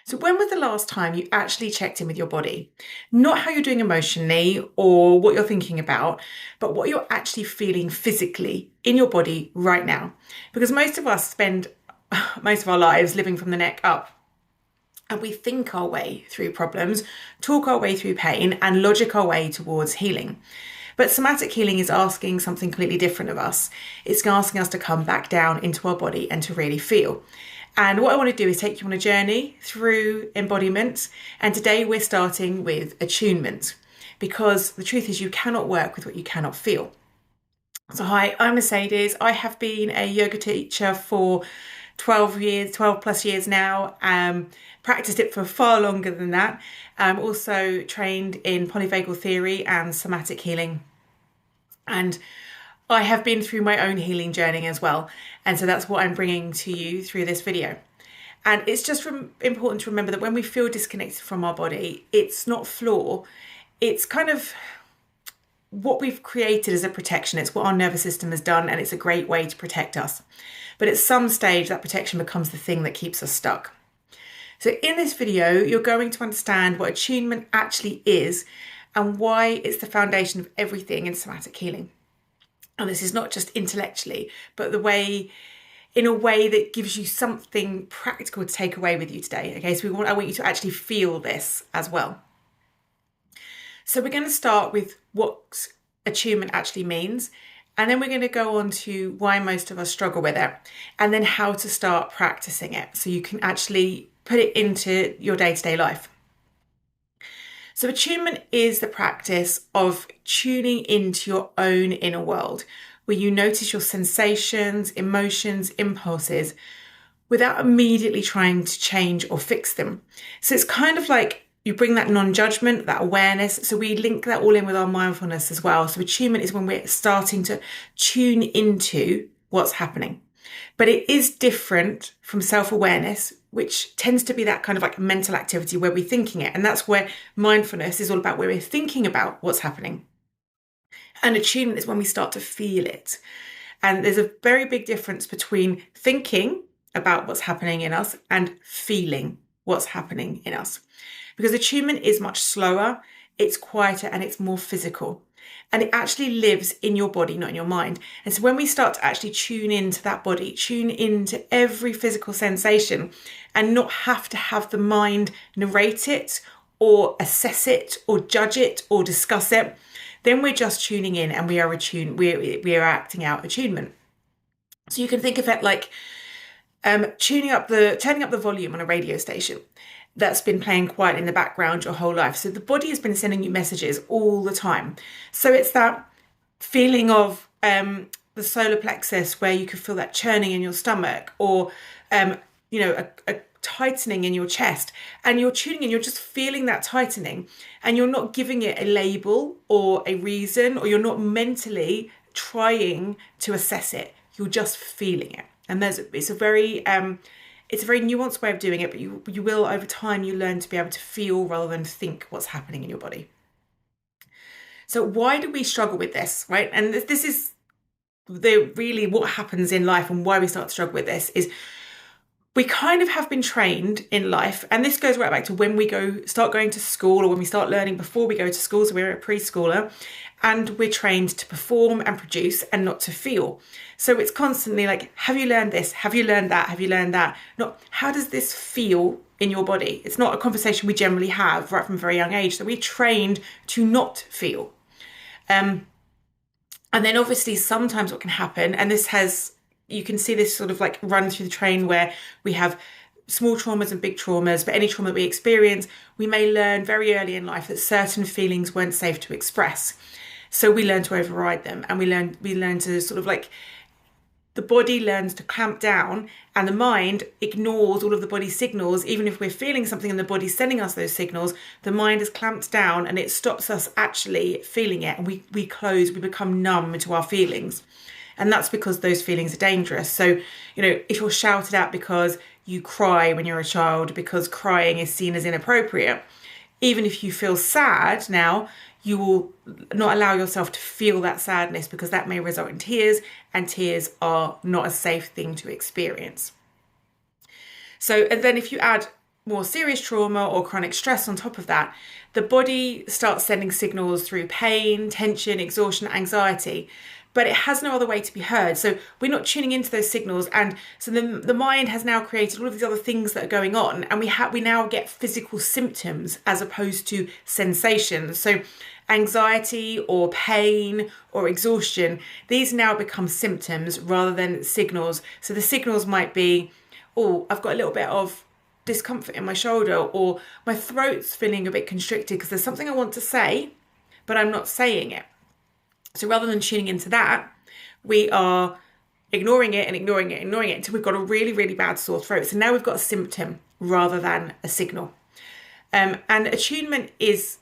So when was the last time you actually checked in with your body? Not how you're doing emotionally or what you're thinking about, but what you're actually feeling physically in your body right now. Because most of us spend most of our lives living from the neck up. And we think our way through problems, talk our way through pain, and logic our way towards healing. But somatic healing is asking something completely different of us. It's asking us to come back down into our body and to really feel. And what I want to do is take you on a journey through embodiment. And today we're starting with attunement, because the truth is you cannot work with what you cannot feel. So hi, I'm Mercedes. I have been a yoga teacher for 12 plus years now. Practiced it for far longer than that. Also trained in polyvagal theory and somatic healing. And I have been through my own healing journey as well. And so that's what I'm bringing to you through this video. And it's just important to remember that when we feel disconnected from our body, it's not flaw. It's kind of what we've created as a protection. It's what our nervous system has done, and it's a great way to protect us. But at some stage, that protection becomes the thing that keeps us stuck. So in this video, you're going to understand what attunement actually is and why it's the foundation of everything in somatic healing. And this is not just intellectually, but in a way that gives you something practical to take away with you today. Okay, so I want you to actually feel this as well. So we're going to start with what attunement actually means, and then we're going to go on to why most of us struggle with it, and then how to start practicing it so you can actually put it into your day-to-day life. So attunement is the practice of tuning into your own inner world, where you notice your sensations, emotions, impulses, without immediately trying to change or fix them. So it's kind of like you bring that non-judgment, that awareness. So we link that all in with our mindfulness as well. So attunement is when we're starting to tune into what's happening. But it is different from self-awareness, which tends to be that kind of like mental activity where we're thinking it. And that's where mindfulness is all about, where we're thinking about what's happening. And attunement is when we start to feel it. And there's a very big difference between thinking about what's happening in us and feeling what's happening in us. Because attunement is much slower, it's quieter, and it's more physical. And it actually lives in your body, not in your mind. And so when we start to actually tune into that body, tune into every physical sensation, and not have to have the mind narrate it or assess it or judge it or discuss it, then we're just tuning in and we are acting out attunement. So you can think of it like turning up the volume on a radio station that's been playing quiet in the background your whole life. So the body has been sending you messages all the time. So it's that feeling of the solar plexus, where you can feel that churning in your stomach, or a tightening in your chest, and you're tuning in, you're just feeling that tightening, and you're not giving it a label or a reason, or you're not mentally trying to assess it. You're just feeling it. And it's a very nuanced way of doing it, but you will, over time, you learn to be able to feel rather than think what's happening in your body. So why do we struggle with this, right? And this is really what happens in life, and why we start to struggle with this is we kind of have been trained in life, and this goes right back to when we start going to school, or when we start learning before we go to school. So we're a preschooler, and we're trained to perform and produce and not to feel. So it's constantly like, have you learned this? Have you learned that? Have you learned that? Not, how does this feel in your body? It's not a conversation we generally have right from a very young age. So we're trained to not feel. And then obviously sometimes what can happen, and you can see this sort of like run through the train, where we have small traumas and big traumas, but any trauma that we experience, we may learn very early in life that certain feelings weren't safe to express. So we learn to override them, and we learn to sort of like, the body learns to clamp down, and the mind ignores all of the body's signals. Even if we're feeling something and the body's sending us those signals, the mind is clamped down and it stops us actually feeling it. And we become numb to our feelings. And that's because those feelings are dangerous. So, if you're shouted at because you cry when you're a child, because crying is seen as inappropriate, even if you feel sad now, you will not allow yourself to feel that sadness, because that may result in tears, and tears are not a safe thing to experience. So, and then if you add more serious trauma or chronic stress on top of that, the body starts sending signals through pain, tension, exhaustion, anxiety, but it has no other way to be heard. So we're not tuning into those signals. And so the mind has now created all of these other things that are going on. And we now get physical symptoms as opposed to sensations. So anxiety or pain or exhaustion, these now become symptoms rather than signals. So the signals might be, oh, I've got a little bit of discomfort in my shoulder, or my throat's feeling a bit constricted because there's something I want to say, but I'm not saying it. So rather than tuning into that, we are ignoring it and ignoring it, ignoring it until we've got a really, really bad sore throat. So now we've got a symptom rather than a signal. And attunement is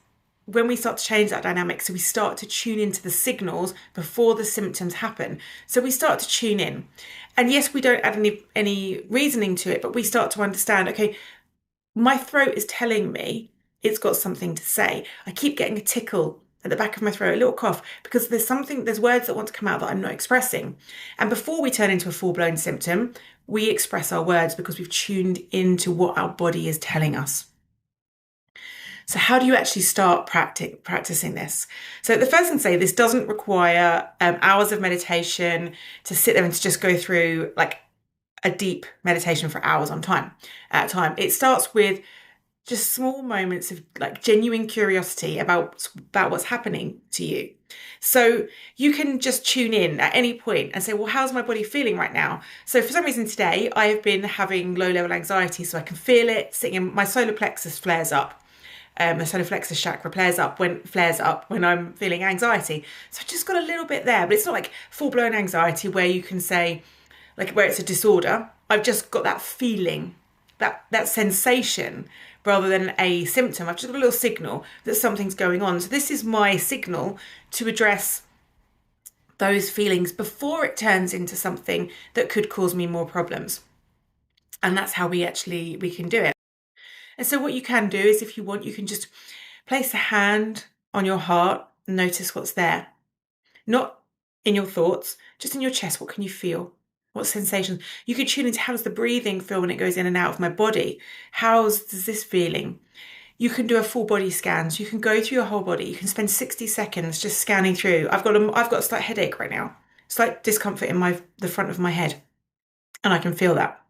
when we start to change that dynamic. So we start to tune into the signals before the symptoms happen. So we start to tune in. And yes, we don't add any reasoning to it, but we start to understand, okay, my throat is telling me it's got something to say. I keep getting a tickle at the back of my throat, a little cough, because there's words that want to come out that I'm not expressing. And before we turn into a full-blown symptom, we express our words because we've tuned into what our body is telling us. So how do you actually start practicing this? So the first thing to say, this doesn't require hours of meditation to sit there and to just go through like a deep meditation for hours at a time. It starts with just small moments of like genuine curiosity about what's happening to you. So you can just tune in at any point and say, well, how's my body feeling right now? So for some reason today, I have been having low level anxiety, so I can feel it sitting in my solar plexus flares up. My solar plexus chakra flares up when I'm feeling anxiety. So I've just got a little bit there, but it's not like full blown anxiety where you can say, like where it's a disorder. I've just got that feeling, that sensation, rather than a symptom. I've just got a little signal that something's going on. So this is my signal to address those feelings before it turns into something that could cause me more problems. And that's how we can do it. And so what you can do is, if you want, you can just place a hand on your heart and notice what's there. Not in your thoughts, just in your chest. What can you feel? What sensations? You can tune into, how does the breathing feel when it goes in and out of my body? How's this feeling? You can do a full body scan. So you can go through your whole body. You can spend 60 seconds just scanning through. I've got a slight headache right now, slight discomfort in the front of my head, and I can feel that.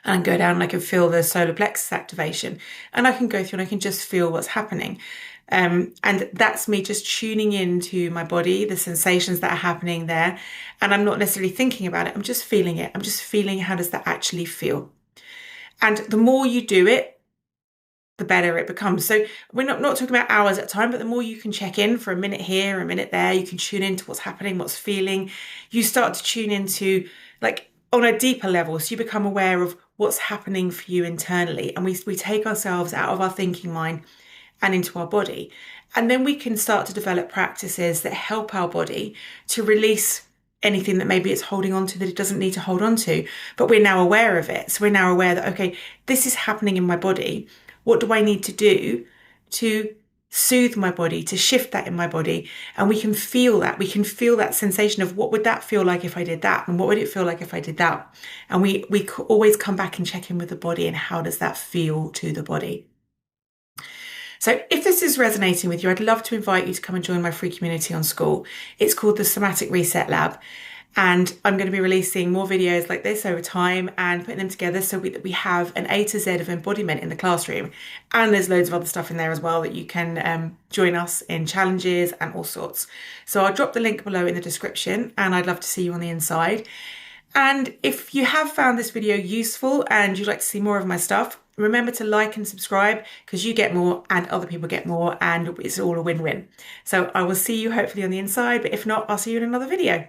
And go down and I can feel the solar plexus activation, and I can go through and I can just feel what's happening. And that's me just tuning into my body, the sensations that are happening there. And I'm not necessarily thinking about it. I'm just feeling it. I'm just feeling, how does that actually feel? And the more you do it, the better it becomes. So we're not talking about hours at a time, but the more you can check in for a minute here, a minute there, you can tune into what's happening, what's feeling. You start to tune into like on a deeper level. So you become aware of what's happening for you internally. And we take ourselves out of our thinking mind and into our body. And then we can start to develop practices that help our body to release anything that maybe it's holding on to that it doesn't need to hold on to. But we're now aware of it. So we're now aware that, okay, this is happening in my body. What do I need to do to soothe my body, to shift that in my body? And we can feel that. We can feel that sensation of, what would that feel like if I did that? And what would it feel like if I did that? And we always come back and check in with the body, and how does that feel to the body? So if this is resonating with you, I'd love to invite you to come and join my free community on School. It's called the Somatic Reset Lab. And I'm going to be releasing more videos like this over time and putting them together so that we have an A to Z of embodiment in the classroom. And there's loads of other stuff in there as well that you can join us in, challenges and all sorts. So I'll drop the link below in the description, and I'd love to see you on the inside. And if you have found this video useful and you'd like to see more of my stuff, remember to like and subscribe, because you get more and other people get more, and it's all a win-win. So I will see you hopefully on the inside, but if not, I'll see you in another video.